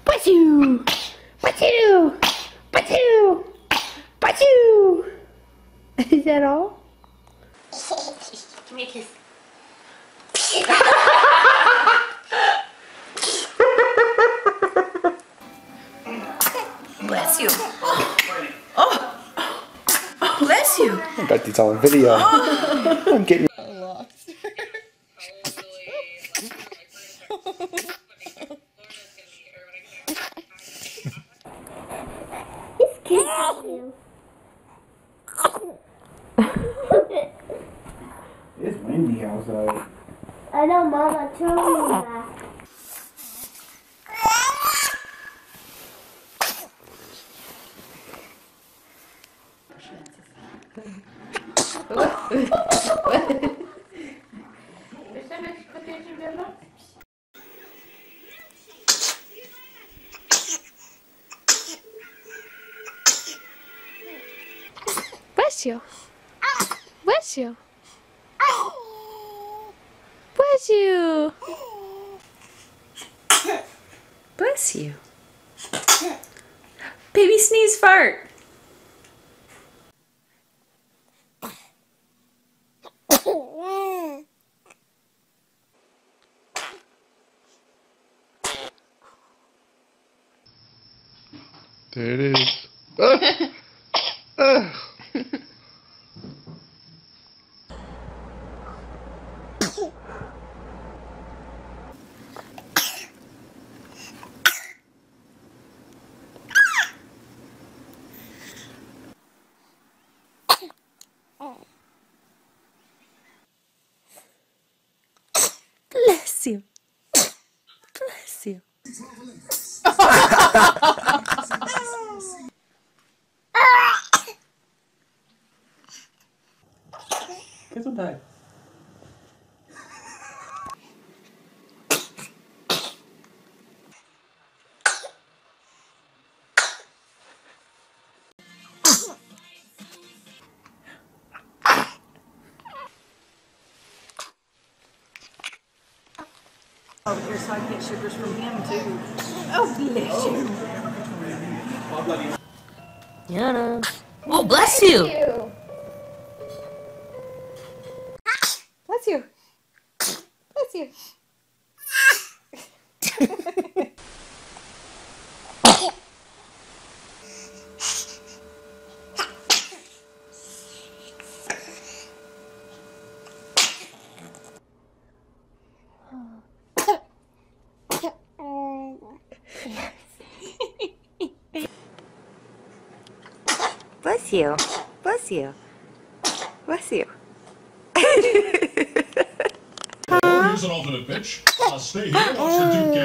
Pachoo! Pachoo! Pachoo! Pachoo! Is that all? Give me a kiss. Bless you. Oh. Bless you. I got these all on video. I'm getting lost. He's kissing you. It's windy outside. I know, Mama told me that. Bless you. Bless you. Bless you. Bless you. Baby sneeze fart. There it is. Bless you. Bless you. Gesundheit. Over here so I can get sugars from him too. Oh, bless you. Yana. Oh, bless you. Bless you. Bless you. Bless you. Bless you. Bless you. Here's an alternate pitch. I'll stay here. Oxford Duke game.